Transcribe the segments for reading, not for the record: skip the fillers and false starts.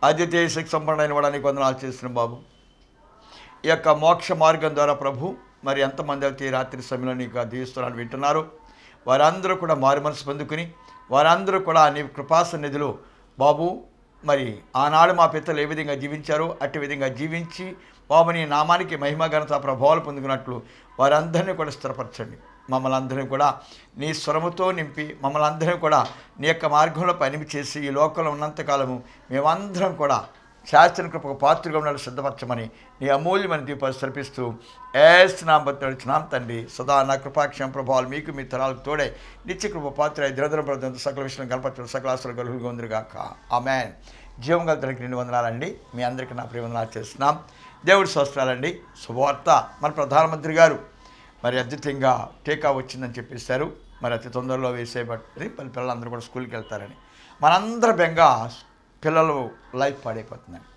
అద్వితీయ శక్తి సంపన్నమైన వాడానికి వందనాలు చేసిన బాబు. ఈ యొక్క మోక్ష మార్గం ద్వారా ప్రభు మరి ఎంతమంది అయితే ఈ రాత్రి సమయంలో నీకు దీవిస్తున్నాను వింటున్నారు, వారందరూ కూడా మారు మనసు పొందుకుని వారందరూ కూడా నీ కృపా సన్నిధిలో బాబు మరి ఆనాడు మా పితలు ఏ విధంగా జీవించారో అట్టి విధంగా జీవించి బాబు నీ నామానికి మహిమ ఘనత ప్రభావాలు పొందుకున్నట్లు వారందరినీ కూడా స్థిరపరచండి. మమ్మల్ని అందరినీ కూడా నీ స్వరముతో నింపి మమ్మల్ని అందరినీ కూడా నీ యొక్క మార్గంలో పని చేసి ఈ లోకంలో ఉన్నంతకాలము మేమందరం కూడా శాస్త్రం కృపకు పాత్రగా ఉండాలి సిద్ధపరచమని నీ అమూల్యమైన దీపాలు సమర్పిస్తూ ఏసునామం బట్టి నడుచున్నాం తండ్రి. సదా నా కృపాక్షేమ ప్రభావాలు మీకు మీ తరాలకు తోడే నిత్య కృప పాత్ర దినదిన ప్రదంతో సకల విషయం కల్పచ్చు సకల ఆస్తులు గలుగుగా ఉందిగాక. ఆమేన్. జీవం గల తండ్రికి 2 వందనాలండి. మీ అందరికీ నా ప్రియ వందనాలు చేస్తున్నాం. దేవుడి స్వస్త్రాలండి. శుభవార్త మన ప్రధానమంత్రి గారు మరి అద్భుతంగా టీకా వచ్చిందని చెప్పేశారు. మరి అతి తొందరలో వేసేయబట్టి పిల్లలందరూ కూడా స్కూల్కి వెళ్తారని మనందరి బెంగ పిల్లలు లైఫ్ పాడైపోతుందని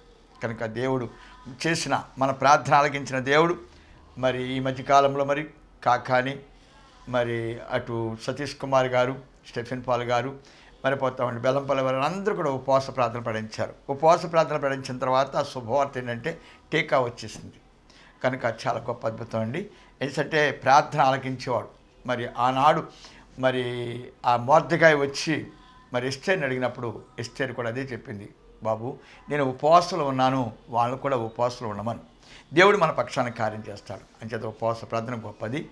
కనుక దేవుడు చేసిన మన ప్రార్థన ఆలకించిన దేవుడు మరి ఈ మధ్యకాలంలో మరి కాకాని మరి అటు సతీష్ కుమార్ గారు స్టెఫెన్ పాల్ గారు మరి పోతామండి బెల్లంపల్లి వారు అందరూ కూడా ఉపవాస ప్రార్థన పడించారు. ఉపవాస ప్రార్థన పడించిన తర్వాత శుభవార్త ఏంటంటే టీకా వచ్చేసింది. కనుక చాలా గొప్ప అద్భుతం అండి. ఎందుకంటే ప్రార్థన ఆలకించేవాడు. మరి ఆనాడు మరి ఆ మొర్దెకాయ వచ్చి మరి ఎస్తేర్ని అడిగినప్పుడు ఎస్తేర్ కూడా అదే చెప్పింది, బాబు నేను ఉపవాసంలో ఉన్నాను, వాళ్ళు కూడా ఉపవాసంలో ఉండమని. దేవుడు మన పక్షాన్ని కార్యం చేస్తాడు. అంచేత ఉపవాస ప్రార్థన గొప్పది.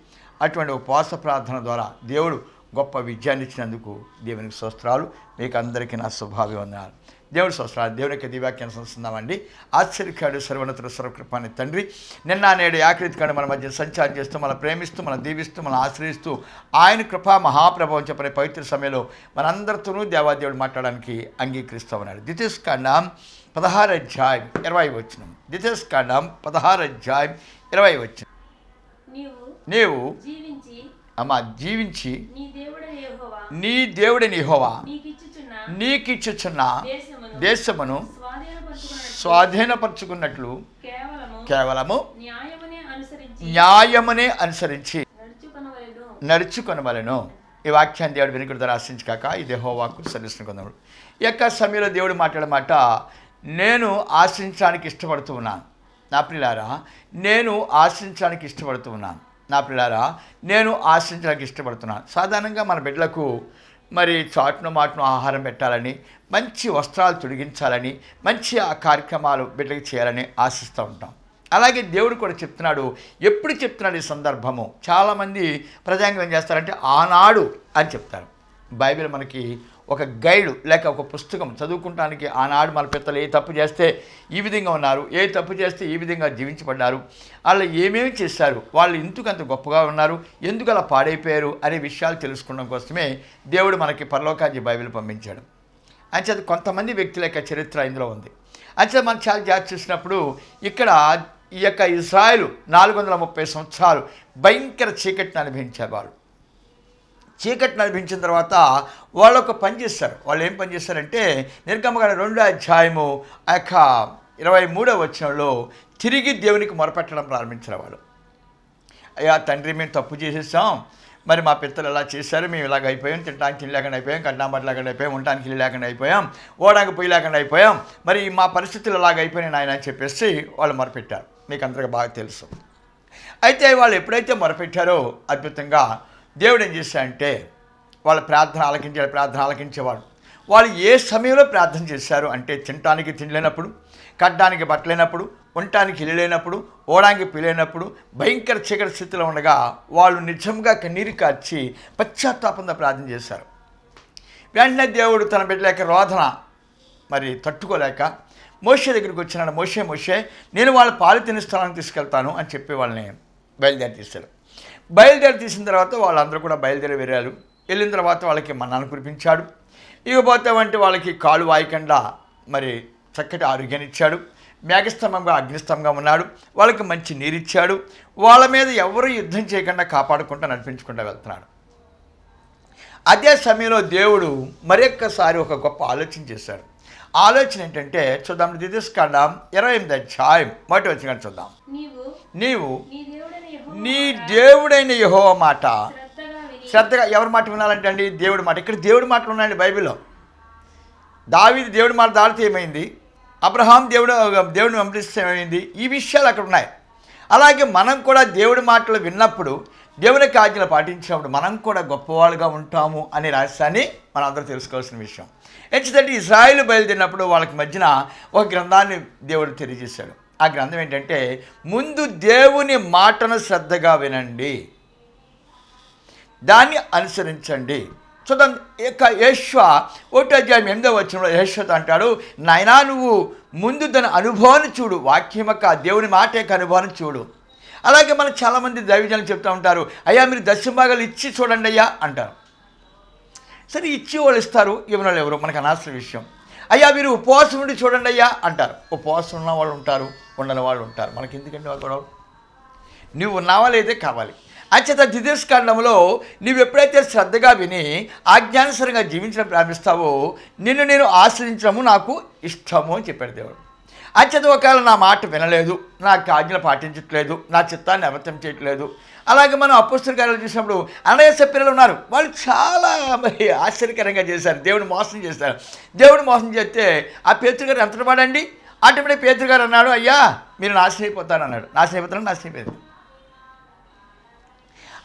అటువంటి ఉపవాస ప్రార్థన ద్వారా దేవుడు గొప్ప విజయాన్ని ఇచ్చినందుకు దేవునికి స్తోత్రాలు. మీకు అందరికీ నా శుభాభివందనాలు. దేవుడి స్తోత్రాలు. దేవుని యొక్క దివ్యాఖ్యానం సంస్తున్నామండి. ఆశ్చర్యకాడు సర్వోన్నతుడు సర్వకృపాని తండ్రి నిన్న నేడు ఏకరీతికాడు మన మధ్య సంచారం చేస్తూ మన ప్రేమిస్తూ మన దీవిస్తూ మన ఆశ్రయిస్తూ ఆయన కృపా మహాప్రభావం చెప్పనే పవిత్ర సమయంలో మనందరితోనూ దేవాదేవుడు మాట్లాడడానికి అంగీకరిస్తామన్నాడు. ద్వితీయోపదేశకాండం 16 అధ్యాయం 20 వచనం. ద్వితీయోపదేశకాండం 16 అధ్యాయం 20 వచనం. నీవు జీవించి నీ దేవుడైన యెహోవా నీకిచ్చుచున్న దేశమును స్వాధీనపరచుకున్నట్లు కేవలము న్యాయమునే అనుసరించి నడుచుకొనవలెను. ఈ వాక్యాన్ని దేవుడు వినికుడి ద్వారా ఆశించకాక ఇది యెహోవాకు సర్వీసును కొందరు. ఈ యొక్క సమయంలో దేవుడు మాట్లాడమాట, నేను ఆశించడానికి ఇష్టపడుతూ ఉన్నాను నా ప్రియులారా, నేను ఆశించడానికి ఇష్టపడుతూ ఉన్నాను నా ప్రియులారా, నేను ఆశించడానికి ఇష్టపడుతున్నాను. సాధారణంగా మన బిడ్డలకు మరి చాటును మాటును ఆహారం పెట్టాలని, మంచి వస్త్రాలు తొడిగించాలని, మంచి ఆ కార్యక్రమాలు బిడ్డలకు చేయాలని ఆశిస్తూ ఉంటాం. అలాగే దేవుడు కూడా చెప్తున్నాడు. ఎప్పుడు చెప్తున్నాడు ఈ సందర్భము? చాలామంది ప్రజాంగం ఏం చేస్తారంటే ఆనాడు అని చెప్తారు. బైబిల్ మనకి ఒక గైడు లేక ఒక పుస్తకం చదువుకుంటానికి ఆనాడు మన పిత్తలు ఏ తప్పు చేస్తే ఈ విధంగా ఉన్నారు, ఏ తప్పు చేస్తే ఈ విధంగా జీవించబడ్డారు, వాళ్ళు ఏమేమి చేశారు, వాళ్ళు ఎందుకు అంత గొప్పగా ఉన్నారు, ఎందుకు అలా పాడైపోయారు అనే విషయాలు తెలుసుకోవడం కోసమే దేవుడు మనకి పరలోకాన్ని బైబిల్ పంపించాడు. అంచేది కొంతమంది వ్యక్తుల యొక్క చరిత్ర ఇందులో ఉంది. అంచేది మనం చాలా జాగ్రత్త చూసినప్పుడు ఇక్కడ ఈ యొక్క ఇజ్రాయెలు 430 సంవత్సరాలు భయంకర చీకటిని అనుభవించారు. వాళ్ళు చీకటిని అనుభవించిన తర్వాత వాళ్ళు ఒక పని చేస్తారు. వాళ్ళు ఏం పని చేస్తారంటే నిర్గమకాండం 2వ అధ్యాయము 23వ వచనంలో తిరిగి దేవునికి మొరపెట్టడం ప్రారంభించారు. వాళ్ళు అయ్యా తండ్రి మేము తప్పు చేసేసాం, మరి మా పిత్తలు ఎలా చేశారు, మేము ఇలాగ అయిపోయాం, తినడానికి తిండి లేకుండా అయిపోయాం, కట్నాబట్ట లేకుండా అయిపోయాం, ఉండడానికి ఇల్లు లేకుండా అయిపోయాం, ఓడానికి పొయ్యి లేకుండా అయిపోయాం, మరి మా పరిస్థితులు ఇలాగ అయిపోయినాయి నాయన అని చెప్పేసి వాళ్ళు మొరపెట్టారు. మీకు అందరికీ బాగా తెలుసు. అయితే వాళ్ళు ఎప్పుడైతే మొరపెట్టారో అద్భుతంగా దేవుడు ఏం చేశాడంటే వాళ్ళ ప్రార్థన ఆలకించేవాడు. వాళ్ళు ఏ సమయంలో ప్రార్థన చేశారు అంటే తినడానికి తిండి లేనప్పుడు, కట్టడానికి బట్ట లేనప్పుడు, ఉండటానికి ఇల్లు లేనప్పుడు, ఓడానికి పిలేనప్పుడు, భయంకర చీకటి స్థితిలో ఉండగా వాళ్ళు నిజంగా కన్నీరు కార్చి పశ్చాత్తాపంతో ప్రార్థన చేశారు. వెంటనే దేవుడు తన బిడ్డల యొక్క రోదన మరి తట్టుకోలేక మోషే దగ్గరికి వచ్చినాడు. మోషే నేను వాళ్ళ పాలు తినే స్థలానికి తీసుకెళ్తాను అని చెప్పి వాళ్ళని బయలుదేరి తీశారు. బయలుదేరి తీసిన తర్వాత వాళ్ళందరూ కూడా బయలుదేరి వెళ్ళారు. వెళ్ళిన తర్వాత వాళ్ళకి మన్నాను కురిపించాడు. ఇకపోతే వంటి వాళ్ళకి కాలు వాయకుండా మరి చక్కటి ఆరోగ్యాన్ని ఇచ్చాడు. మేఘస్తంభంగా అగ్నిస్తంభంగా ఉన్నాడు. వాళ్ళకి మంచి నీరిచ్చాడు. వాళ్ళ మీద ఎవరు యుద్ధం చేయకుండా కాపాడుకుంటూ నడిపించుకుంటూ వెళ్తున్నాడు. అదే సమయంలో దేవుడు మరొక్కసారి ఒక గొప్ప ఆలోచన చేశాడు. ఆలోచన ఏంటంటే చూద్దాం. ద్వితీయోపదేశకాండం 28వ అధ్యాయం 1వ వచనం చూద్దాం. నీవు నీ దేవుడైన యెహోవా మాట శ్రద్ధగా ఎవరి మాట వినాలంటే అండి దేవుడి మాట. ఇక్కడ దేవుడి మాటలు ఉన్నాయండి బైబిల్లో. దావీదు దేవుడి మాట దాడితే ఏమైంది? అబ్రహాం దేవుడిని వెంబడిస్తే ఏమైంది? ఈ విషయాలు అక్కడ ఉన్నాయి. అలాగే మనం కూడా దేవుడి మాటలు విన్నప్పుడు, దేవుని ఆజ్ఞలు పాటించినప్పుడు మనం కూడా గొప్పవాళ్ళుగా ఉంటాము అనే రహస్యాన్ని మనం అందరూ తెలుసుకోవాల్సిన విషయం. ఎందుకంటే ఇజ్రాయిల్ బయలుదేరినప్పుడు వాళ్ళకి మధ్యన ఒక గ్రంథాన్ని దేవుడు తెలియజేశాడు. ఆ గ్రంథం ఏంటంటే, ముందు దేవుని మాటను శ్రద్ధగా వినండి, దాన్ని అనుసరించండి. చూద్దాం. యేషువ 1:8 యేషువతో అంటాడు, నాయనా నువ్వు ముందు దాని అనుభవాన్ని చూడు, వాక్యం యొక్క దేవుని మాట యొక్క అనుభవాన్ని చూడు. అలాగే మనం చాలామంది దైవజనులు చెప్తూ ఉంటారు, అయ్యా మీరు దశమభాగాలు ఇచ్చి చూడండి అయ్యా అంటారు. సరే, ఇచ్చి వాళ్ళు ఇస్తారు, ఇవ్వని వాళ్ళు ఎవరు మనకు అనవసర విషయం. అయ్యా మీరు ఉపవాసం ఉండి చూడండి అయ్యా అంటారు. ఉపవాసం ఉన్న వాళ్ళు ఉంటారు, ఉండని వాళ్ళు ఉంటారు. మనకి ఎందుకంటే వాళ్ళు కూడా, నువ్వు ఉన్నావా లేదే కావాలి. అంచేత ద్వితీయోపదేశకాండంలో నువ్వు ఎప్పుడైతే శ్రద్ధగా విని ఆజ్ఞానుసారంగా జీవించడం ప్రారంభిస్తావో నిన్ను నేను ఆశ్రయించడము నాకు ఇష్టము అని చెప్పాడు దేవుడు. అంచేత ఒకవేళ నా మాట వినలేదు, నా ఆజ్ఞలు పాటించట్లేదు, నా చిత్తాన్ని అబద్ధం చేయట్లేదు. అలాగే మనం అపోస్తల కార్యాలు చూసినప్పుడు అననీయ పిల్లలు ఉన్నారు, వాళ్ళు చాలా ఆశ్చర్యకరంగా చేశారు, దేవుని మోసం చేశారు. దేవుని మోసం చేస్తే ఆ పేతురు గారు ఎంత పడండి, ఆటోమేటిక్ పేతురు గారు అన్నాడు, అయ్యా మీరు నాశనం అయిపోతాను అన్నాడు. నాశనం అయిపోయింది.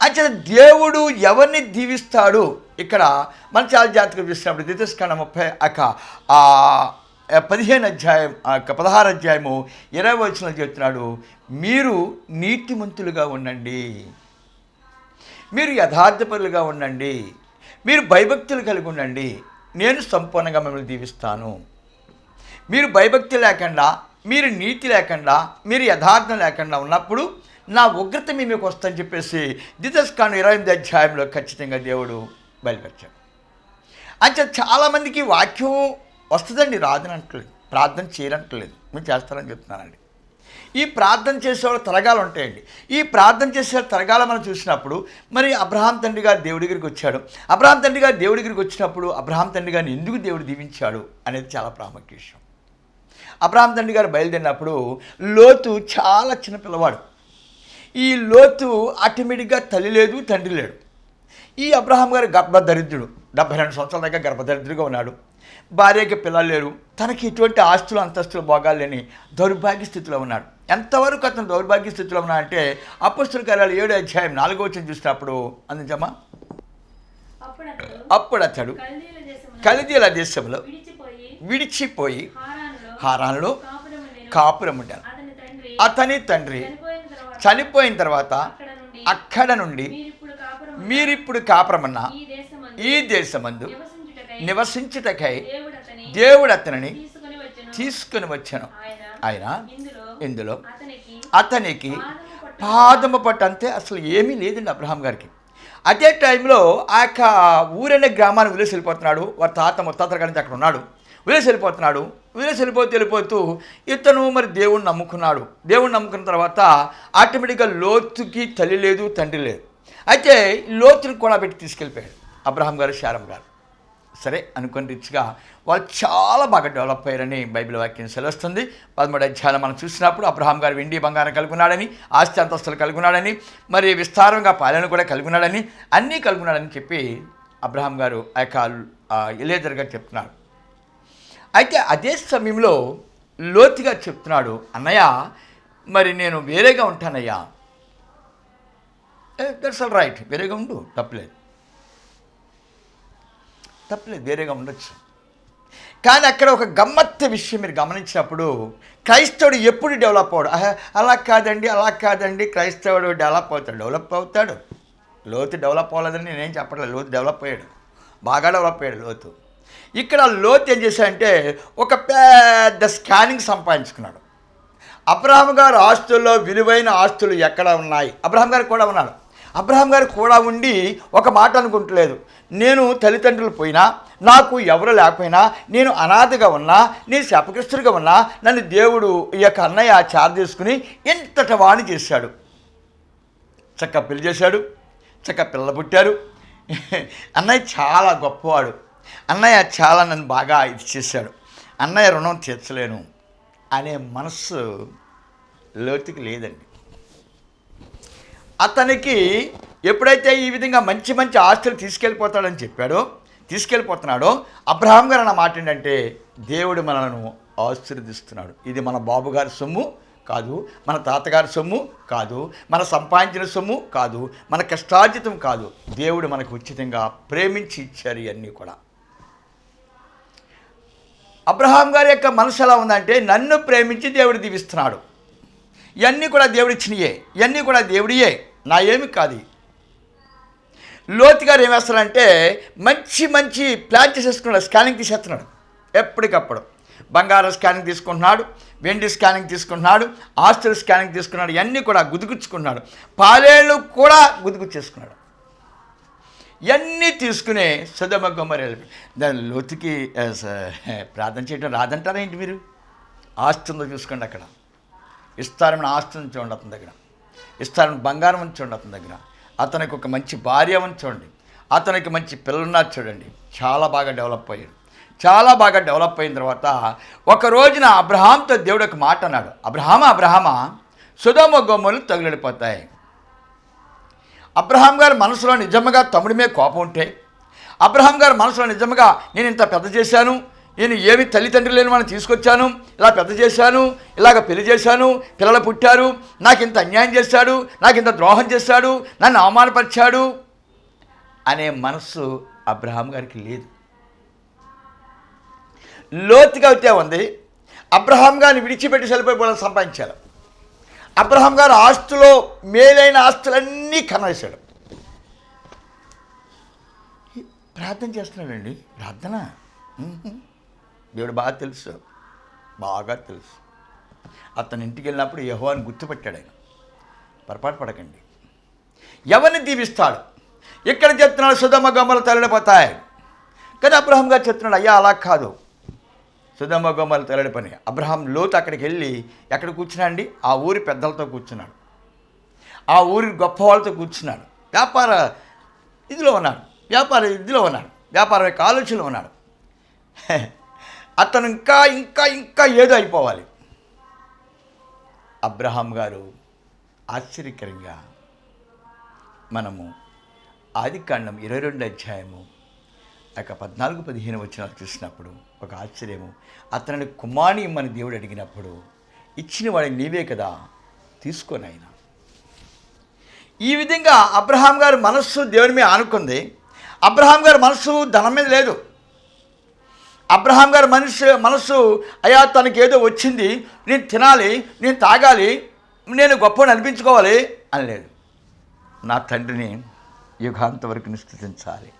అంటే దేవుడు ఎవరిని దీవిస్తాడు? ఇక్కడ మనం చాలా జాగ్రత్తగా చూసినప్పుడు ద్వితీయోపదేశకాండం 16 అధ్యాయము 20 చెప్తున్నాడు, మీరు నీతిమంతులుగా ఉండండి, మీరు యథార్థపరులుగా ఉండండి, మీరు భయభక్తులు కలిగి ఉండండి, నేను సంపూర్ణంగా మిమ్మల్ని దీవిస్తాను. మీరు భయభక్తి లేకుండా, మీరు నీతి లేకుండా, మీరు యథార్థం లేకుండా ఉన్నప్పుడు నా ఉగ్రత మీకు వస్తుందని చెప్పేసి ద్వితీయోపదేశకాండం 28 అధ్యాయంలో ఖచ్చితంగా దేవుడు బయలుపరిచాడు. అంటే చాలామందికి వాక్యం వస్తుందండి, రాదని అంటలేదు, ప్రార్థన చేయరంటలేదు, మీరు చేస్తారని చెప్తున్నానండి. ఈ ప్రార్థన చేసేవాళ్ళు తరగాలు ఉంటాయండి. ఈ ప్రార్థన చేసే తరగాల మనం చూసినప్పుడు మరి అబ్రహాం తండ్రి గారు దేవుడి దగ్గరికి వచ్చాడు. అబ్రహాం తండ్రి గారు దేవుడి దగ్గరికి వచ్చినప్పుడు అబ్రహాం తండ్రి గారిని ఎందుకు దేవుడు దీవించాడు అనేది చాలా ప్రాముఖ్య విషయం. అబ్రహాం తండ్రి గారు బయలుదేరినప్పుడు లోతు చాలా చిన్న పిల్లవాడు. ఈ లోతు ఆటోమేటిక్గా తల్లి లేదు, తండ్రి లేడు. ఈ అబ్రహాం గారు గర్భదరిద్రుడు, 72 సంవత్సరాల దగ్గర గర్భదరిద్రుడిగా ఉన్నాడు. భార్యకి పిల్లలు లేరు, తనకి ఎటువంటి ఆస్తులు అంతస్తులు భోగాలు లేని దౌర్భాగ్య స్థితిలో ఉన్నాడు. ఎంతవరకు అతను దౌర్భాగ్య స్థితిలో ఉన్నాడంటే అపోస్తల కార్యాలు 7 అధ్యాయం 4 చూసినప్పుడు అందించమ్మా, అప్పుడు అతడు కల్దీయుల దేశంలో విడిచిపోయి హారానులో కాపురం ఉంటాడు. అతని తండ్రి చనిపోయిన తర్వాత అక్కడ నుండి మీరిప్పుడు కాపురమన్న ఈ దేశమందు నివసించుటకై దేవుడు అతనిని తీసుకుని వచ్చాను. ఆయన ఇందులో అతనికి పాదము పట్టు, అంతే, అసలు ఏమీ లేదండి అబ్రహాం గారికి. అదే టైంలో ఆ యొక్క ఊరనే గ్రామాన్ని వదిలేసి వెళ్ళిపోతున్నాడు. వారి తాత ముత్తాతల గారి నుంచి అక్కడ ఉన్నాడు. వదిలేసి వెళ్ళిపోతూ ఇతను మరి దేవుణ్ణి నమ్ముకున్నాడు. దేవుణ్ణి నమ్ముకున్న తర్వాత ఆటోమేటిక్గా లోతుకి తల్లి లేదు, తండ్రి లేదు. అయితే లోతుని కూడా పెట్టి తీసుకెళ్ళిపోయాడు అబ్రహాం గారు, శారమ్మ గారు. సరే అనుకుని రిచ్గా వాళ్ళు చాలా బాగా డెవలప్ అయ్యారని బైబిల్ వాక్యం సెలవుస్తుంది. 13 అధ్యాయాలు మనం చూసినప్పుడు అబ్రహాం గారు వెండి బంగారం కలుగున్నాడని, ఆస్తి అంతస్తులు కలుగున్నాడని, మరి విస్తారంగా పాలన కూడా కలుగున్నాడని, అన్నీ కలుగున్నాడని చెప్పి అబ్రహాం గారు ఆ యొక్క ఎలియజర్ గారు చెప్తున్నాడు. అయితే అదే సమయంలో లోతుగా చెప్తున్నాడు, అన్నయ్య మరి నేను వేరేగా ఉంటానయ్యా. దట్స్ ఆల్ రైట్, వేరేగా ఉండు, తప్పలేదు, వేరేగా ఉండొచ్చు. కానీ అక్కడ ఒక గమ్మత్తు విషయం మీరు గమనించినప్పుడు, క్రైస్తవుడు ఎప్పుడు డెవలప్ అవడు? అలా కాదండి, క్రైస్తవుడు డెవలప్ అవుతాడు. లోతు డెవలప్ అవ్వలేదని నేనేం చెప్పట్లేదు, లోతు డెవలప్ అయ్యాడు, బాగా డెవలప్ అయ్యాడు లోతు. ఇక్కడ లోతు ఏం చేశాడంటే ఒక పెద్ద స్కానింగ్ సంపాదించుకున్నాడు. అబ్రహాం గారు ఆస్తుల్లో విలువైన ఆస్తులు ఎక్కడ ఉన్నాయి? అబ్రహాం గారు కూడా ఉన్నాడు. అబ్రహాం గారు కూడా ఉండి ఒక మాట అనుకుంటలేదు, నేను తల్లిదండ్రులు పోయినా, నాకు ఎవరు లేకపోయినా, నేను అనాథగా ఉన్నా, నేను శాపగ్రస్తుడిగా ఉన్నా, నన్ను దేవుడు ఈ యొక్క అన్నయ్య తీసుకుని ఎంతటి వాణి చేశాడు. చక్కగా పెళ్లి చేశాడు, చక్కగా పిల్లలు పుట్టారు. అన్నయ్య చాలా గొప్పవాడు, అన్నయ్య చాలా నన్ను బాగా ఇది చేశాడు, అన్నయ్య రుణం తీర్చలేను అనే మనస్సు లోతుకి లేదండి. అతనికి ఎప్పుడైతే ఈ విధంగా మంచి మంచి ఆస్తులు తీసుకెళ్ళిపోతున్నాడో అబ్రహాం గారు అన్న మాట ఏంటంటే, దేవుడు మనలను ఆశీర్వదిస్తున్నాడు. ఇది మన బాబుగారి సొమ్ము కాదు, మన తాతగారి సొమ్ము కాదు, మన సంపాదించిన సొమ్ము కాదు, మన కష్టార్జితం కాదు. దేవుడు మనకు ఉచితంగా ప్రేమించి ఇచ్చారు ఇవన్నీ కూడా. అబ్రహాం గారి యొక్క మనసు ఎలా ఉందంటే, నన్ను ప్రేమించి దేవుడు దీవిస్తున్నాడు. ఇవన్నీ కూడా దేవుడు ఇచ్చినయే, ఇవన్నీ కూడా దేవుడియే, నా ఏమి కాదు. లోతు గారు ఏం వేస్తాడంటే, మంచి మంచి ప్లాన్ చేసేసుకున్నాడు, స్కానింగ్ తీసేస్తున్నాడు. ఎప్పటికప్పుడు బంగారం స్కానింగ్ తీసుకుంటున్నాడు, వెండి స్కానింగ్ తీసుకుంటున్నాడు, ఆస్తుల స్కానింగ్ తీసుకున్నాడు, ఇవన్నీ కూడా గుదిగుచ్చుకున్నాడు. పాలేళ్ళు కూడా గుదిగుచ్చేసుకున్నాడు. ఇవన్నీ తీసుకునే సొదొమ గొమొర్రా దాని లోతుకి ప్రార్థన చేయడం రాదంటారా ఏంటి మీరు? ఆస్తి ఉందో చూసుకోండి. అక్కడ విస్తారమైన ఆస్తి నుంచి చూడండి అతని దగ్గర, విస్తారమైన బంగారం నుంచి చూడండి అతని దగ్గర, అతనికి ఒక మంచి భార్య అని చూడండి, అతనికి మంచి పిల్లలున్నారు చూడండి. చాలా బాగా డెవలప్ అయ్యాడు. చాలా బాగా డెవలప్ అయిన తర్వాత ఒక రోజున అబ్రహాంతో దేవుడు ఒక మాట అన్నాడు, అబ్రహామా సొదొమ గొమొర్రాలు తగులడిపోతాయి. అబ్రహాం గారి మనసులో నిజంగా తమ్ముడి మీద కోపం ఉంటే, అబ్రహాం గారి మనసులో నిజంగా నేను ఇంత పెద్ద చేశాను, నేను ఏమి తల్లిదండ్రులు లేని వాళ్ళని తీసుకొచ్చాను, ఇలా పెద్ద చేశాను, ఇలాగ పెళ్లి చేశాను, పిల్లలు పుట్టారు, నాకు ఇంత అన్యాయం చేశాడు, నాకు ఇంత ద్రోహం చేశాడు, నన్ను అవమానపరిచాడు అనే మనస్సు అబ్రహాం గారికి లేదు. లోతుగా అయితే ఉంది. అబ్రహాం గారిని విడిచిపెట్టి వెళ్ళిపోయి సంపాదించారు. అబ్రహాం గారు ఆస్తులో మేలైన ఆస్తులన్నీ కనవేశాడు. ప్రార్థన చేస్తున్నాడండి. ప్రార్థన దేవుడు బాగా తెలుసు, బాగా తెలుసు. అతని ఇంటికి వెళ్ళినప్పుడు యెహోవాను గుర్తుపెట్టాడు ఆయన. పొరపాటు పడకండి. ఎవరిని దీవిస్తాడు? ఇక్కడ చెప్తున్నాడు సొదొమ గొమొర్రా తగలడిపోతాయి. కానీ అబ్రహాం గారు చెప్తున్నాడు, అయ్యా అలా కాదు, సొదొమ గొమొర్రా తగలడిపోయి. అబ్రహాం లోతు అక్కడికి వెళ్ళి ఎక్కడ కూర్చున్నాడండి? ఆ ఊరి పెద్దలతో కూర్చున్నాడు, ఆ ఊరి గొప్ప వాళ్ళతో కూర్చున్నాడు. వ్యాపార ఇదిలో ఉన్నాడు, వ్యాపారం యొక్క ఆలోచనలో ఉన్నాడు. అతను ఇంకా ఇంకా ఇంకా ఏదో అయిపోవాలి. అబ్రహాం గారు ఆశ్చర్యకరంగా మనము ఆదికాండం 22 అధ్యాయము 14-15 వచనాలు చూసినప్పుడు ఒక ఆశ్చర్యము. అతనిని కుమారుని ఇమ్మని దేవుడు అడిగినప్పుడు ఇచ్చిన వాడిని నీవే కదా, తీసుకొని ఆయన. ఈ విధంగా అబ్రహాం గారి మనస్సు దేవుని మీద ఆనుకుంది. అబ్రహాం గారి మనస్సు ధనం మీద లేదు. అబ్రహాం గారి మనస్సు అయ్యా తనకి ఏదో వచ్చింది, నేను తినాలి, నేను తాగాలి, నేను గొప్పని అనిపించుకోవాలి అని లేదు. నా తండ్రిని యుగాంత వరకు స్తుతించాలి.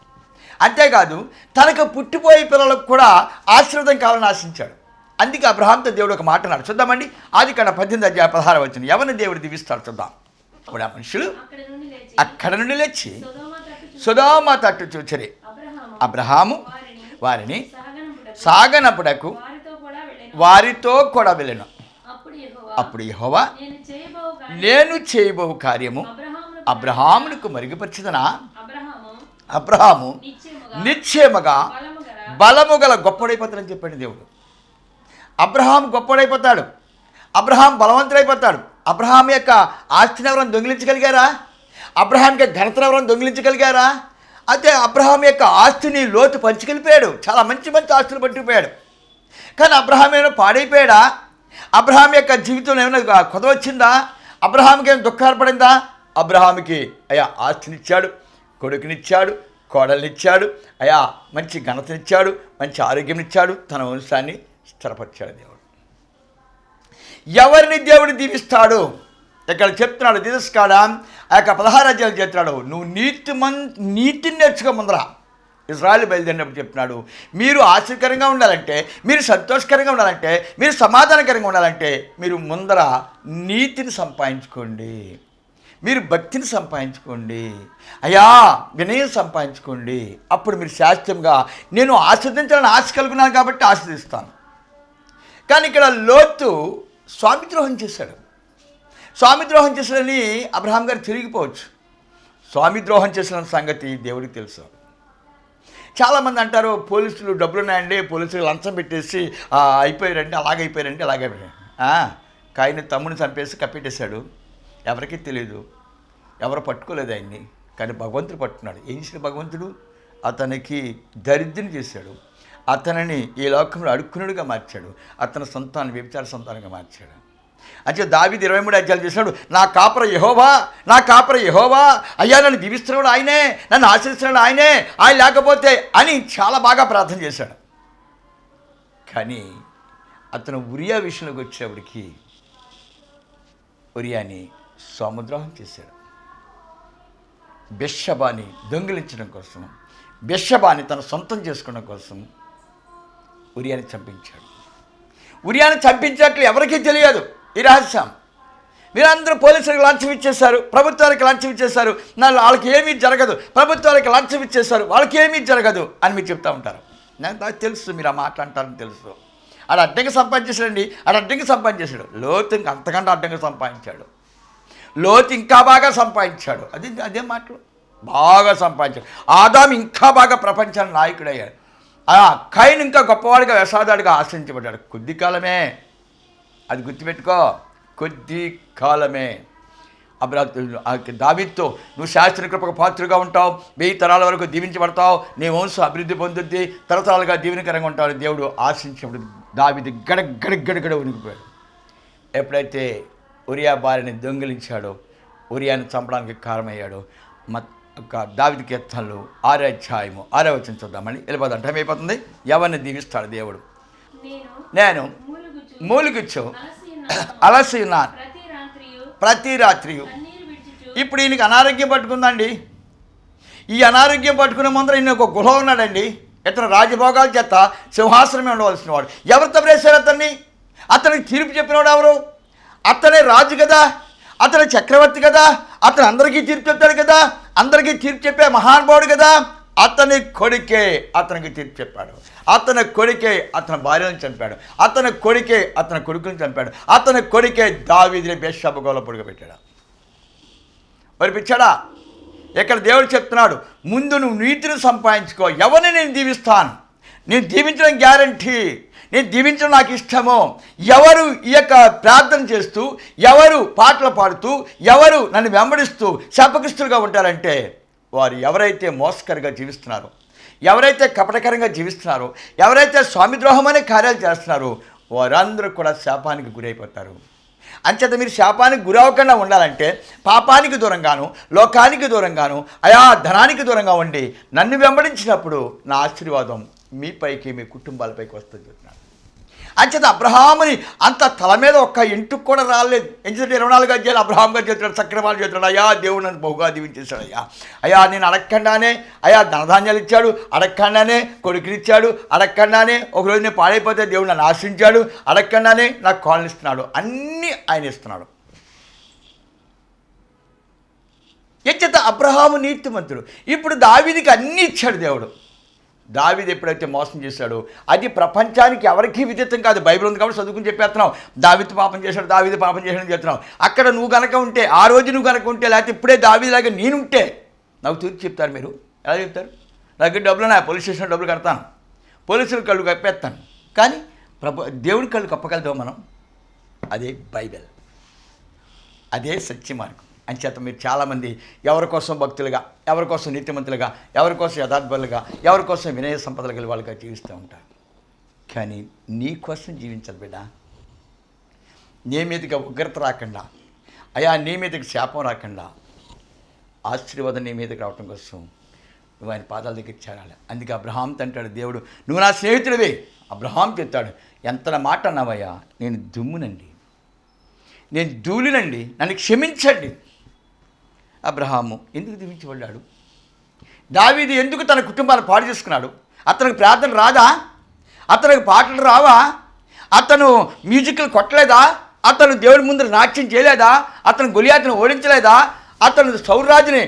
అంతేకాదు తనకు పుట్టిపోయే పిల్లలకు కూడా ఆశీర్వాదం కావాలని ఆశించాడు. అందుకే అబ్రహాంతో దేవుడు ఒక మాట అన్నాడు. చూద్దామండి, ఆదికాండం 18-16 వచ్చింది. ఎవరిని దేవుడు దీవిస్తాడు చూద్దాం. అప్పుడు ఆ మనుషులు అక్కడ నుండి లేచి సొదొమ తట్టు చూచిరి. అబ్రహాము వారిని సాగనపుడకు వారితో కూడా వెళ్ళెను. అప్పుడు యెహోవా నేను చేయబోవు కార్యము అబ్రహామునకు మరుగుపరిచిదనా? అబ్రహాము నిశ్చయముగా బలము గల గొప్పడైపోతాడని చెప్పాడు దేవుడు. అబ్రహాం గొప్పడైపోతాడు, అబ్రహాం బలవంతుడైపోతాడు. అబ్రహాం యొక్క ఆస్తిని ఎవరైనా దొంగిలించగలిగారా? అబ్రహాం యొక్క ఘనతను ఎవరైనా దొంగిలించగలిగారా? అయితే అబ్రహాం యొక్క ఆస్తిని లోతు పంచుకెళ్ళిపోయాడు. చాలా మంచి మంచి ఆస్తులు పట్టుకుపోయాడు. కానీ అబ్రహాం ఏమైనా పాడైపోయాడా? అబ్రహాం యొక్క జీవితంలో ఏమైనా కొద వచ్చిందా? అబ్రహాంకి ఏమైనా దుఃఖాలు పడిందా? అబ్రహాంకి అయ్యా ఆస్తినిచ్చాడు, కొడుకునిచ్చాడు, కోడల్నిచ్చాడు, అయ్యా మంచి ఘనతనిచ్చాడు, మంచి ఆరోగ్యం ఇచ్చాడు, తన వంశాన్ని స్థిరపరిచాడు దేవుడు. ఎవరిని దేవుడు దీవిస్తాడు ఇక్కడ చెప్తున్నాడు. దీవిస్తాడ ఆ యొక్క 16 అధ్యాయాలు చెప్తున్నాడు. నువ్వు నీతిని నేర్చుకో. ముందర ఇజ్రాయెల్ బయలుదేరినప్పుడు చెప్తున్నాడు, మీరు ఆశ్చర్యకరంగా ఉండాలంటే, మీరు సంతోషకరంగా ఉండాలంటే, మీరు సమాధానకరంగా ఉండాలంటే మీరు ముందర నీతిని సంపాదించుకోండి, మీరు భక్తిని సంపాదించుకోండి, అయ్యా వినయం సంపాదించుకోండి. అప్పుడు మీరు శాస్త్రంగా నేను ఆస్వాదించాలని ఆశ కలుగున్నాను కాబట్టి ఆస్వాదిస్తాను. కానీ ఇక్కడ లోతు స్వామిద్రోహం చేశాడు. స్వామిద్రోహం చేశాడని అబ్రహాం గారు తిరిగిపోవచ్చు. స్వామిద్రోహం చేసిన సంగతి దేవుడికి తెలుసు. చాలామంది అంటారు, పోలీసులు డబ్బులు ఉన్నాయండి, పోలీసులు లంచం పెట్టేసి అయిపోయారండి, అలాగైపోయారు. కాయని తమ్ముని చంపేసి కప్పెట్టేశాడు. ఎవరికీ తెలియదు, ఎవరు పట్టుకోలేదు ఆయన్ని. కానీ భగవంతుడు పట్టుకున్నాడు. ఏం చేశాడు భగవంతుడు? అతనికి దరిద్రం చేశాడు. అతనిని ఈ లోకంలో అడుక్కునుడిగా మార్చాడు. అతని సొంతాన్ని వ్యభిచార సొంతానికి మార్చాడు. అంటే దావీదు 23 అధ్యాయాలు చేసినాడు, నా కాపర యెహోవా, నా కాపర యెహోవా, అయ్యా నన్ను దీవిస్తున్నాడు ఆయనే, నన్ను ఆశీర్వదిస్తున్నాడు ఆయనే, ఆయన లేకపోతే అని చాలా బాగా ప్రార్థన చేశాడు. కానీ అతను ఉరియా విషయంలోకి వచ్చేప్పటికి ఉరియాని సముద్రోహం చేశాడు. బెత్షెబాని దొంగిలించడం కోసం, బెత్షెబాని తన సొంతం చేసుకోవడం కోసం ఉరియాని చంపించాడు. ఉరియాని చంపించినట్లు ఎవరికీ తెలియదు ఈ రహస్యం. మీరందరూ పోలీసులకు లంచం ఇచ్చేశారు, ప్రభుత్వానికి లంచం ఇచ్చేశారు, వాళ్ళకి ఏమీ జరగదు, ప్రభుత్వానికి లంచం ఇచ్చేశారు, వాళ్ళకి ఏమీ జరగదు అని మీరు చెప్తూ ఉంటారు. నాకు తెలుసు మీరు ఆ మాట అంటారని తెలుసు. ఆడ అడ్డంగా సంపాదించేసాడండి, ఆడ అడ్డంగా సంపాదించేశాడు. లోతు ఇంకా అంతకంటే అడ్డంగా సంపాదించాడు. లోతు ఇంకా బాగా సంపాదించాడు. అదే మాటలు బాగా సంపాదించాడు. ఆదాము ఇంకా బాగా ప్రపంచానికి నాయకుడయ్యాడు. కైన్ ఇంకా గొప్పవాడిగా వ్యసాదాడిగా ఆశ్రయించబడ్డాడు. కొద్ది కాలమే, అది గుర్తుపెట్టుకో, కొద్ది కాలమే. దావీదుతో నువ్వు శాస్త్ర కృపకు పాత్రగా ఉంటావు, 1000 తరాల వరకు దీవించబడతావు, నీ వంశం అభివృద్ధి పొందుద్ది, తరతరాలుగా దీవెనకరంగా ఉంటావు దేవుడు ఆశించినప్పుడు దావీదు గడగడ ఉనికిపోయాడు. ఎప్పుడైతే ఉరియా భార్యని దొంగిలించాడో, ఉరియాని చంపడానికి కారణమయ్యాడో, దావీదు కీర్తనలు 6వ అధ్యాయము 6వ వచనం చూద్దామని వెళ్ళిపోదాం, టైం అయిపోతుంది. ఎవరిని దీవిస్తాడు దేవుడు? నేను మూలుగుచ్చు అలసి ఉన్నాను ప్రతి రాత్రి. ఇప్పుడు ఈయనకి అనారోగ్యం పట్టుకుందండి. ఈ అనారోగ్యం పట్టుకునే ముందర ఈయన ఒక గుహ ఉన్నాడండి. ఇతను రాజభోగాల చేత సింహాసనమే ఉండవలసిన వాడు. ఎవరితో వేశారు అతన్ని? అతనికి తీర్పు చెప్పినవాడు ఎవరు? అతనే రాజు కదా, అతను చక్రవర్తి కదా, అతను అందరికీ తీర్పు చెప్తాడు కదా, అందరికీ తీర్పు చెప్పే మహానుభావుడు కదా. అతని కొడుకే అతనికి తీర్పు చెప్పాడు. అతని కొడుకే అతని భార్యను చంపాడు. అతని కొడుకే అతని కొడుకుని చంపాడు. అతని కొడుకే దావీదుని బెత్షెబా గోల పొడుగబెట్టాడు. పిచ్చాడా? ఇక్కడ దేవుడు చెప్తున్నాడు, ముందు నువ్వు నీతిని సంపాదించుకో, ఎవరిని నేను దీవిస్తాను, నేను దీవించడం గ్యారంటీ, నేను దీవించడం నాకు ఇష్టము. ఎవరు ఈ యొక్క ప్రార్థన చేస్తూ, ఎవరు పాటలు పాడుతూ, ఎవరు నన్ను వెంబడిస్తూ శాపగ్రస్తులుగా ఉంటారంటే వారు ఎవరైతే మోసకరంగా జీవిస్తున్నారో, ఎవరైతే కపటకరంగా జీవిస్తున్నారో, ఎవరైతే స్వామిద్రోహం అనే కార్యాలు చేస్తున్నారో వారందరూ కూడా శాపానికి గురైపోతారు. అంచేత మీరు శాపానికి గురవకుండా ఉండాలంటే పాపానికి దూరంగాను, లోకానికి దూరంగాను, ధనానికి దూరంగా ఉండి నన్ను వెంబడించినప్పుడు నా ఆశీర్వాదం మీపైకి, మీ కుటుంబాలపైకి వస్తుంది చెప్తున్నాను. అంచేత అబ్రహాముని అంత తల మీద ఒక్క ఇంటికి కూడా రాలేదు. ఎందుకంటే 24 అధ్యాయాలు అబ్రహాం గారు చెప్తున్నాడు, సక్రమాలు చెప్తున్నాడు, అయ్యా దేవుడు నన్ను బహుగా దీవించేశాడు, అయ్యా నేను అడగకుండానే, ధనధాన్యాలు ఇచ్చాడు, అడగకుండానే కొడుకునిచ్చాడు, అడగకుండానే ఒకరోజు నేను పాడైపోతే దేవుడు నన్ను ఆశించాడు, అడగకుండానే నాకు కాలనీ ఇస్తున్నాడు, అన్నీ ఆయన ఇస్తున్నాడు. ఎంచేత అబ్రహాము నీతిమంతుడు. ఇప్పుడు దావీదుకి అన్నీ ఇచ్చాడు దేవుడు. దావీదు ఎప్పుడైతే మోసం చేశాడో అది ప్రపంచానికి ఎవరికీ విదితం కాదు. బైబిల్ ఉంది కాబట్టి చదువుకుని చెప్పేస్తున్నావు, దావీదు పాపం చేశాడు, దావీదు పాపం చేశాడని చెప్తున్నావు. అక్కడ నువ్వు కనుక ఉంటే, ఆ రోజు నువ్వు కనుక ఉంటే, లేకపోతే ఇప్పుడే దావీదులాగా నేనుంటే నాకు తీర్పు చెప్తారు. మీరు ఎలా చెప్తారు? నాకు డబ్బులు నా పోలీస్ స్టేషన్ డబ్బులు కడతాను, పోలీసుల కళ్ళు కప్పేస్తాను, కానీ దేవుడి కళ్ళు కప్పగలుగుతాం మనం. అదే బైబిల్, అదే సత్య మార్గం. అంచేత మీరు చాలామంది ఎవరి కోసం భక్తులుగా, ఎవరి కోసం నీతిమంతులుగా, ఎవరి కోసం యథార్థులుగా, ఎవరి కోసం వినయ సంపదలు కలిగి వాళ్ళుగా జీవిస్తూ ఉంటారు. కానీ నీ కోసం జీవించాలి బిడ్డ. నీ మీదకి ఉగ్రత రాకుండా, నీ మీదకి శాపం రాకుండా, ఆశీర్వాదం నీ మీదకి రావటం కోసం నువ్వు ఆయన పాదాల దగ్గర చేరాలి. అందుకే అబ్రహాంతో అంటాడు దేవుడు, నువ్వు నా స్నేహితుడివే. అబ్రహాం చెప్తాడు, ఎంత మాట అన్నావయ్యా, నేను దుమ్మునండి, నేను ధూళినండి, నన్ను క్షమించండి. అబ్రహాము ఎందుకు దీవించబడ్డాడు? దావీదు ఎందుకు తన కుటుంబాన్ని పాడు చేసుకున్నాడు? అతనికి ప్రార్థన రాదా? అతనికి పాటలు రావా? అతను మ్యూజిక్లు కొట్టలేదా? అతను దేవుడి ముందు నాట్యం చేయలేదా? అతను గొలియాతును ఓడించలేదా? అతను సౌరాజుని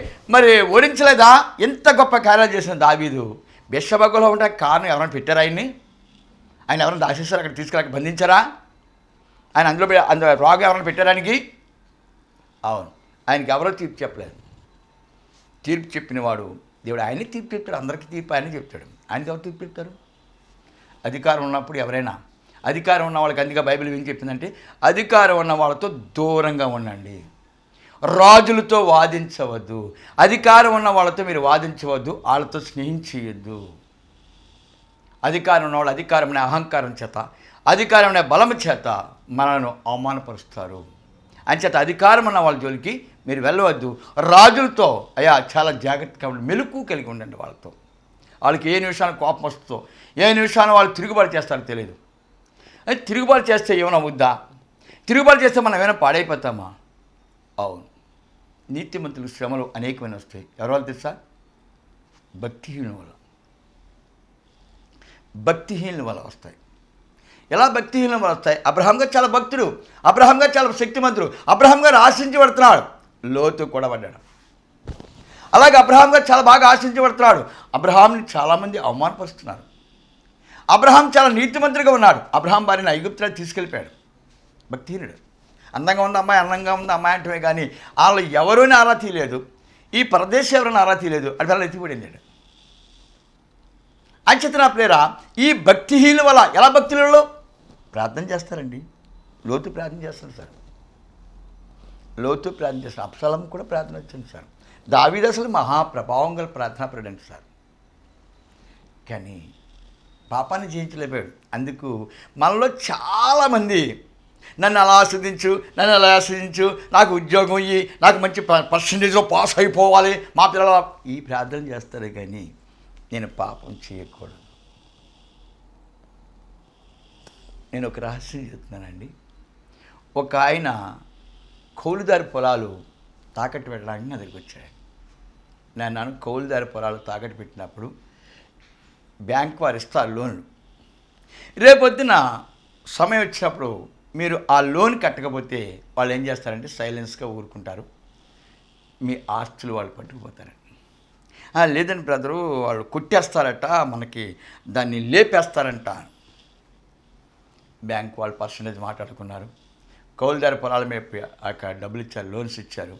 ఓడించలేదా? ఎంత గొప్ప కార్యాలు చేసిన దావీదు బెత్షెబా గోల ఉండడానికి కారణం ఎవరైనా పెట్టారా? ఆయన ఎవరైనా దాచేశారు, అక్కడ తీసుకెళ్ళక బంధించారా? ఆయన అందులో రాగు ఎవరైనా పెట్టడానికి? అవును, ఆయనకి ఎవరో తీర్పు చెప్పలేదు. తీర్పు చెప్పినవాడు దేవుడు, ఆయనే తీర్పు చెప్తాడు. అందరికీ తీర్పు ఆయనే చెప్తాడు. ఆయనకి ఎవరు తీర్పు చెప్తారు? అధికారం ఉన్నప్పుడు ఎవరైనా, అధికారం ఉన్న వాళ్ళకి, అందుకే బైబిల్ ఏం చెప్పిందంటే అధికారం ఉన్న వాళ్ళతో దూరంగా ఉండండి, రాజులతో వాదించవద్దు, అధికారం ఉన్న వాళ్ళతో మీరు వాదించవద్దు, వాళ్ళతో స్నేహించవద్దు. అధికారం ఉన్నవాళ్ళు అధికారం అనే అహంకారం చేత, అధికారం అనే బలం చేత మనల్ని అవమానపరుస్తారు. అంచేత అధికారం ఉన్న వాళ్ళ జోలికి మీరు వెళ్ళవద్దు. రాజులతో అయ్యా చాలా జాగ్రత్తగా ఉండి మెలకు కలిగి ఉండండి. వాళ్ళకి ఏ నిమిషానికి కోపం వస్తుందో, ఏ నిమిషాన్ని వాళ్ళు తిరుగుబాటు చేస్తారో తెలియదు. తిరుగుబాటు చేస్తే ఏమైనా అవుద్దా? తిరుగుబాటు చేస్తే మనం ఏమైనా పాడైపోతామా? అవును, నీతిమంతులకు శ్రమలు అనేకమైన వస్తాయి. ఎవరు తెలుసా? భక్తిహీనుల వల్ల. భక్తిహీనుల వల్ల వస్తాయి. ఎలా భక్తిహీనుల వల్ల వస్తాయి? అబ్రహాం గారు చాలా భక్తుడు, అబ్రహాం గారు చాలా శక్తిమంతుడు, అబ్రహాం గారు ఆశించబడుతున్నాడు, లోతు కూడా పడ్డాడు. అలాగే అబ్రహాం గారు చాలా బాగా ఆశించబడుతున్నాడు, అబ్రహాంని చాలామంది అవమానపరుస్తున్నారు. అబ్రహాం చాలా నీతిమంతుడిగా ఉన్నాడు, అబ్రహాం భార్యను ఐగుప్తులో తీసుకెళ్ళిపోయాడు. భక్తిహీనుడు. అందంగా ఉంది అమ్మాయి, అందంగా ఉంది అమ్మాయి అంటమే కానీ వాళ్ళు ఎవరూని ఆరా తీయలేదు, ఈ పరదేశం ఎవరైనా ఆరా తీయలేదు, అది వల్ల ఎత్తిపడింది. అంచేత నా ప్రేర, ఈ భక్తిహీనుల వల్ల ఎలా భక్తులలో ప్రార్థన చేస్తారండి? లోతు ప్రార్థన చేస్తారు సార్, లోతు ప్రార్థన చేస్తారు. అబ్షాలోము కూడా ప్రార్థన వచ్చింది సార్. దావీదు అసలు మహాప్రభావం గల ప్రార్థనాపరుడు సార్. కానీ పాపాన్ని జయించలేకపోయాడు. అందుకు మనలో చాలామంది నన్ను అలా ఆస్వాదించు, నన్ను అలా ఆస్వాదించు, నాకు ఉద్యోగం ఇయ్యి, నాకు మంచి పర్సంటేజ్లో పాస్ అయిపోవాలి, మా పిల్లలు ఈ ప్రార్థన చేస్తారు. కానీ నేను పాపం చేయకూడదు. నేను ఒక రహస్యం చెప్తున్నానండి. ఒక ఆయన కౌలుదారి పొలాలు తాకట్టు పెట్టడానికి నా దగ్గరికి వచ్చాడు. నేను కౌలుదారి పొలాలు తాకట్టు పెట్టినప్పుడు బ్యాంక్ వారు ఇస్తారు లోన్లు. రేపొద్దున సమయం వచ్చినప్పుడు మీరు ఆ లోన్ కట్టకపోతే వాళ్ళు ఏం చేస్తారంటే సైలెన్స్గా ఊరుకుంటారు, మీ ఆస్తులు వాళ్ళు పట్టుకుపోతారండి. లేదండి బ్రదరు, వాళ్ళు కొట్టేస్తారట, మనకి దాన్ని లేపేస్తారంట. బ్యాంక్ వాళ్ళు పర్సంటేజ్ మాట్లాడుకున్నారు, కౌలుదారి పొలాల మీద అక్కడ డబ్బులు ఇచ్చారు, లోన్స్ ఇచ్చారు.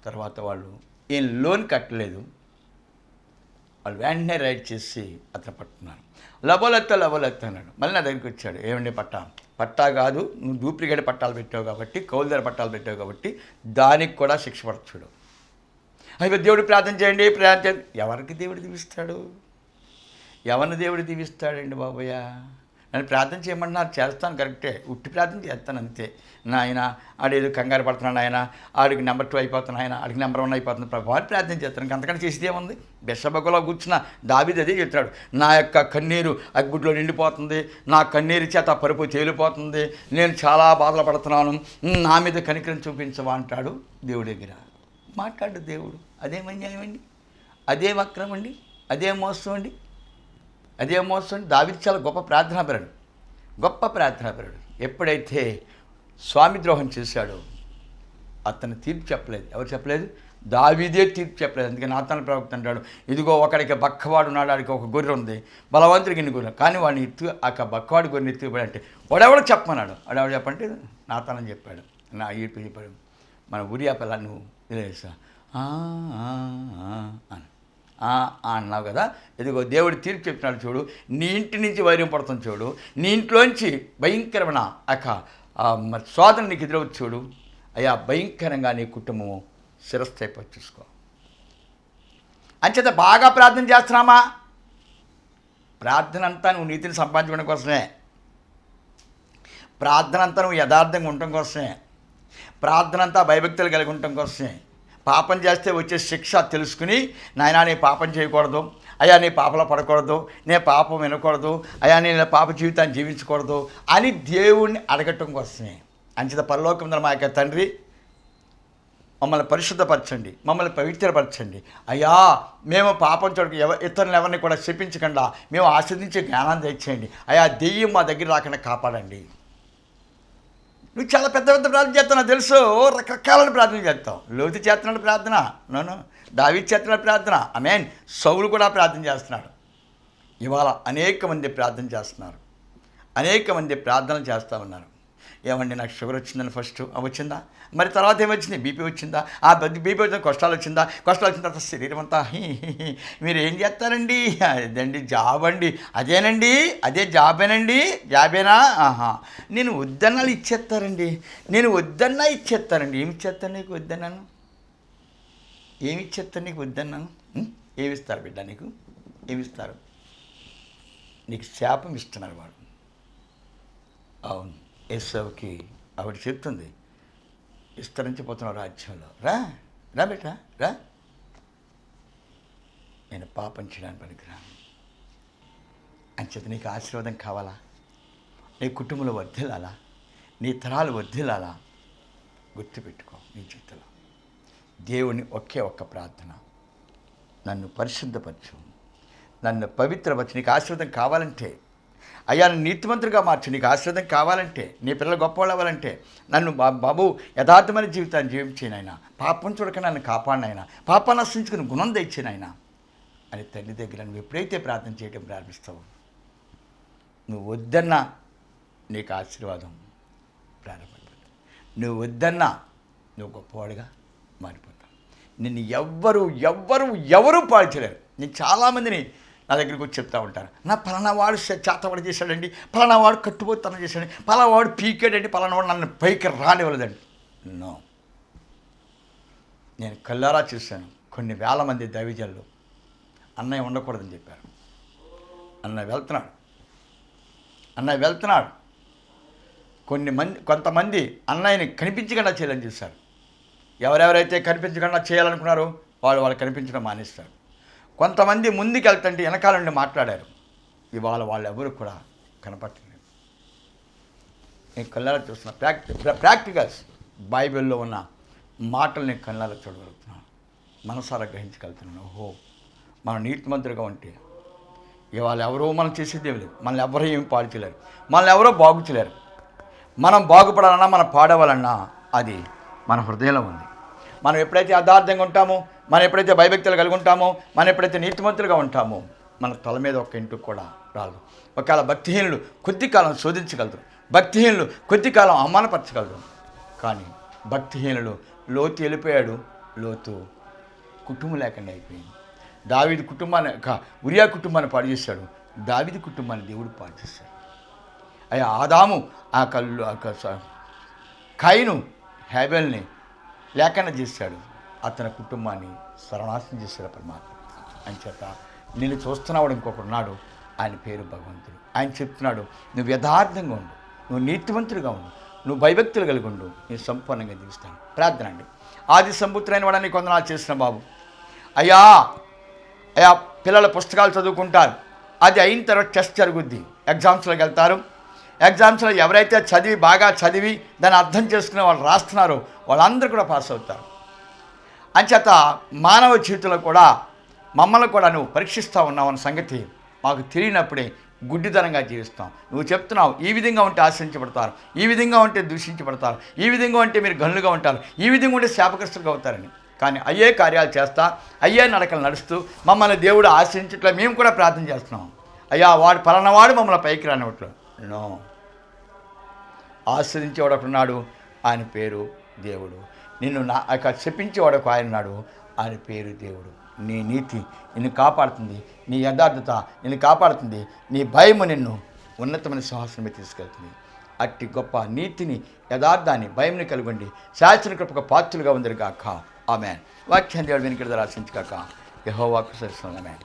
తర్వాత వాళ్ళు ఏం లోన్ కట్టలేదు, వాళ్ళు వెంటనే రైడ్ చేసి అతను పట్టుకున్నారు. లబోలెత్త అన్నాడు. మళ్ళీ నా దగ్గరికి వచ్చాడు. ఏమండి పట్టా కాదు, నువ్వు డూప్లికేట్ పట్టాలు పెట్టావు కాబట్టి, కౌలుదారి పట్టాలు పెట్టావు కాబట్టి దానికి కూడా శిక్ష పడతాడు. అయితే దేవుడు ప్రార్థన చేయండి, ప్రార్థన చేయండి. ఎవరికి దేవుడు దీవిస్తాడు? ఎవరిని దేవుడు దీవిస్తాడండి బాబయ్య? నన్ను ప్రార్థన చేయమన్నారు, చేస్తాను కరెక్టే, ఉట్టి ప్రార్థన చేస్తాను అంతే. నాయన ఆడేదో కంగారు పడుతున్నాడు, ఆయన ఆడికి నెంబర్ 2 అయిపోతున్నాను, ఆయన ఆడికి నెంబర్ 1 అయిపోతుంది, ప్రభావం ప్రార్థన చేస్తాను. అంతకంటే చేసేది ఏముంది? బెషబగలో కూర్చున్న దావీదు అదే చెప్తాడు, నా యొక్క కన్నీరు అగ్గుడ్లో నిండిపోతుంది, నా కన్నీరు చేత పరుపు తేలిపోతుంది, నేను చాలా బాధలు పడుతున్నాను, నా మీద కనికరం చూపించవా అంటాడు దేవుడి దగ్గర. మాట్లాడు దేవుడు. అదేం అన్యాయం అండి, అదేం అక్రమం అండి, అదేం మోసం అండి, అదే మోసం. దావీదు చాలా గొప్ప ప్రార్థనాపరుడు. ఎప్పుడైతే స్వామి ద్రోహం చేశాడో అతను తీర్పు చెప్పలేదు. ఎవరు చెప్పలేదు? దావీదే తీర్పు చెప్పలేదు. అందుకని నాతాను ప్రవక్త అంటాడు, ఇదిగో ఒకడికి బక్కవాడు ఉన్నాడు, వాడికి ఒక గొర్రె ఉంది, బలవంతుడికి ఇన్ని గొర్రె, కానీ వాడిని బక్కవాడి గొర్రెని ఎత్తుకుపోయి అంటే వాడెవడో చెప్పమన్నాడు. వాడెవడు చెప్పంటే నాతానని చెప్పాడు. నా ఈపు చెప్పాడు, మన ఉరియా పిల్ల నువ్వు ఇదేసా అని అన్నావు కదా, ఇదిగో దేవుడు తీర్పు చెప్పినాడు చూడు, నీ ఇంటి నుంచి వైర్యం పడుతుంది చూడు, నీ ఇంట్లోంచి భయంకరమైన మరి శోధన నీకు ఎదురవచ్చు చూడు, అయ్యా భయంకరంగా నీ కుటుంబము శిరస్థ అయిపోయి చూసుకో. అంచేత బాగా ప్రార్థన చేస్తున్నామా? ప్రార్థన అంతా నువ్వు నీతిని సంపాదించుకోవడం కోసమే, ప్రార్థన అంతా నువ్వు యథార్థంగా ఉండటం కోసమే, ప్రార్థన అంతా భయభక్తులు కలిగి ఉండటం కోసమే. పాపం చేస్తే వచ్చే శిక్ష తెలుసుకుని, నాయనా నీ పాపం చేయకూడదు, అయ్యా నీ పాపలో పడకూడదు, నే పాపం వినకూడదు, అయ్యా నేను పాప జీవితాన్ని జీవించకూడదు అని దేవుణ్ణి అడగటం కోసమే. అంచేత పరలోకమున మా యొక్క తండ్రి మమ్మల్ని పరిశుద్ధపరచండి, మమ్మల్ని పవిత్రపరచండి అయ్యా, మేము పాపం చోటుకు ఇతరులను ఎవరిని కూడా శపించకుండా మేము ఆస్వాదించే జ్ఞానాన్ని తెచ్చేయండి అయ్యా, దెయ్యం మా దగ్గర రాకుండా కాపాడండి. నువ్వు చాలా పెద్ద ప్రార్థన చేస్తావు, నాకు తెలుసు, రకరకాల ప్రార్థన చేస్తావు. లోతు చేస్తున్నాడు ప్రార్థన, దావీదు చేస్తున్నాడు ప్రార్థన, ఆమేన్. సౌలు కూడా ప్రార్థన చేస్తున్నాడు. ఇవాళ అనేక మంది ప్రార్థన చేస్తున్నారు, అనేక మంది ప్రార్థనలు చేస్తూ ఉన్నారు. ఏమండి నాకు షుగర్ వచ్చిందని ఫస్ట్ వచ్చిందా, మరి తర్వాత ఏమొచ్చింది? బీపీ వచ్చిందా, బీపీ వచ్చిన కష్టాలు వచ్చిందా, కష్టాలు వచ్చిన తర్వాత శరీరం అంతా మీరు ఏం చేస్తారండి? అదండి జాబ్ అండి, అదేనండి, అదే జాబేనండి, జాబేనా? నేను వద్దన్నాలు ఇచ్చేస్తారండి, నేను వద్దన్నా ఇచ్చేస్తారండి. ఏమి ఇచ్చేస్తాను నీకు వద్దన్నాను? ఏమి ఇచ్చేస్తాను నీకు వద్దన్నాను? ఏమిస్తారు బిడ్డ నీకు? ఏమిస్తారు? నీకు శాపం ఇస్తున్నారు వాడు. అవును, ఏసావుకి ఆవిడ చెప్తుంది, విస్తరించిపోతున్నావు రాజ్యంలో, రా రా బేటా రా, నేను పాపం చేయడానికి పనికిరాను. అంచేత నీకు ఆశీర్వాదం కావాలా, నీ కుటుంబంలో వర్ధిల్లాలా, నీ తరాలు వర్ధిల్లాలా, గుర్తుపెట్టుకో నీ జీవితంలో దేవుని ఒకే ఒక్క ప్రార్థన, నన్ను పరిశుద్ధపరచు, నన్ను పవిత్రపరచు. నీకు ఆశీర్వాదం కావాలంటే, అయ్యా నన్ను నీతిమంతుడిగా మార్చు, నీకు ఆశీర్వాదం కావాలంటే, నీ పిల్లలు గొప్పవాళ్ళు అవ్వాలంటే, నన్ను బాబు యథార్థమైన జీవితాన్ని జీవించేనైనా, పాపం చూడక నన్ను కాపాడినైనా, పాపాన్ని నశించుకుని గుణం తెచ్చినైనా అని తల్లి దగ్గర నువ్వు ఎప్పుడైతే ప్రార్థన చేయడం ప్రారంభిస్తావో, నువ్వు వద్దన్నా నీకు ఆశీర్వాదం ప్రారంభమైపోతుంది. నువ్వు వద్దన్నా నువ్వు గొప్పవాడిగా మారిపోతావు. నిన్ను ఎవ్వరు పాడు చేయలేరు. నేను చాలామందిని నా దగ్గరికి వచ్చి చెప్తా ఉంటారు, నా పలానా వాడు చేతవాడు చేశాడండి, పలానా వాడు కట్టుబోతనం చేశాడండి, పలానా వాడు పీకాడండి, పలానా వాడు నన్ను పైకి రానివ్వలేదండి. నో, నేను కళ్ళారా చూశాను. కొన్ని వేల మంది దైవజనులు అన్నయ్య ఉండకూడదని చెప్పారు. అన్నయ్య వెళ్తున్నాడు. కొంతమంది అన్నయ్యని కనిపించకుండా చేయాలని చూశారు. ఎవరెవరైతే కనిపించకుండా చేయాలనుకున్నారో వాళ్ళు కనిపించడం మానేస్తారు. కొంతమంది ముందుకు వెళ్తుంటే వెనకాల నుండి మాట్లాడారు. ఇవాళ వాళ్ళు ఎవరు కూడా కనపడలేదు. నేను కళ్ళారా చూస్తున్నా. ప్రాక్టికల్స్ బైబిల్లో ఉన్న మాటలు నేను కళ్ళారా చూడగలుగుతున్నాను, మనసారా గ్రహించగలుగుతున్నాను. ఓహో, మనం నీతిమంతులుగా ఉంటే ఇవాళ ఎవరో మనం చేసేది ఏమి లేదు. మనల్ని ఎవరో ఏమి పాడు చేయలేరు, మనల్ని ఎవరో బాగు చేయలేరు. మనం బాగుపడాలన్నా, మనం పాడవాలన్నా అది మన హృదయంలో ఉంది. మనం ఎప్పుడైతే యథార్థంగా ఉంటామో, మనం ఎప్పుడైతే భయభక్తులు కలిగి ఉంటామో, మనం ఎప్పుడైతే నీతిమంతులుగా ఉంటామో, మన తల మీద ఒక్క ఇంటికి కూడా రాదు. ఒకవేళ భక్తిహీనులు కొద్ది కాలం శోధించగలరు, భక్తిహీనులు కొద్ది కాలం అవమానపరచగలరు. కానీ భక్తిహీనులు, లోతు వెళ్ళిపోయాడు, లోతు కుటుంబం లేకుండా అయిపోయింది. దావీదు కుటుంబాన్ని, ఉరియా కుటుంబాన్ని పాడు చేశాడు, దావీదు కుటుంబాన్ని దేవుడు పాడు చేశాడు. అయ్యా ఆదాము కయీను హేబెల్ని లేకుండా చేశాడు, అతని కుటుంబాన్ని సర్వనాశనం చేశాడు పరమాత్మ. అని చేత నిన్ను చూస్తున్నాడు ఇంకొకడు ఉన్నాడు, ఆయన పేరు భగవంతుడు. ఆయన చెప్తున్నాడు, నువ్వు యథార్థంగా ఉండు, నువ్వు నీతివంతుడిగా ఉండు, నువ్వు భయభక్తులు కలిగి ఉండు, నేను సంపూర్ణంగా జీవిస్తాను. ప్రార్థన అండి. ఆది సంపుత్రైన వాడని కొందనాలు చేసిన బాబు, అయ్యా పిల్లల పుస్తకాలు చదువుకుంటారు, అది అయిన తర్వాత టెస్ట్ జరుగుద్ది, ఎగ్జామ్స్లోకి వెళ్తారు. ఎగ్జామ్స్లో ఎవరైతే బాగా చదివి దాన్ని అర్థం చేసుకునే వాళ్ళు రాస్తున్నారో వాళ్ళందరూ కూడా పాస్ అవుతారు. అంచేత మానవ జీవితంలో కూడా మమ్మల్ని కూడా నువ్వు పరీక్షిస్తూ ఉన్నావు అన్న సంగతి మాకు తెలియనప్పుడే గుడ్డితనంగా జీవిస్తాం. నువ్వు చెప్తున్నావు, ఈ విధంగా ఉంటే ఆశ్రయించబడతారు, ఈ విధంగా ఉంటే దూషించబడతారు, ఈ విధంగా ఉంటే మీరు గనులుగా ఉంటారు, ఈ విధంగా ఉంటే శాపగ్రస్తులుగా అవుతారని. కానీ అయ్యే కార్యాలు చేస్తా, అయ్యే నడకలు నడుస్తూ మమ్మల్ని దేవుడు ఆశ్రయించట్లో మేము కూడా ప్రార్థన చేస్తున్నాం. అయ్యా వాడు పలానావాడు మమ్మల్ని పైకి రానివ్వట్లు. నో, ఆశ్రయించేవాడు ఒకడున్నాడు, ఆయన పేరు దేవుడు. నిన్ను చెప్పించేవాడు ఒక ఆయన ఉన్నాడు, ఆయన పేరు దేవుడు. నీ నీతి నిన్ను కాపాడుతుంది, నీ యథార్థత నిన్ను కాపాడుతుంది, నీ భయము నిన్ను ఉన్నతమైన సింహాసనమే తీసుకెళ్తుంది. అట్టి గొప్ప నీతిని, యథార్థాన్ని, భయంని కలుగొండి శాసన కృపకు పాత్రులుగా ఉందరు కాక. ఆమేన్. వాక్యాన్ని దేవుడు వెనుకడ రాసించు కాక. యెహోవాకు స్తుతి. ఆమేన్.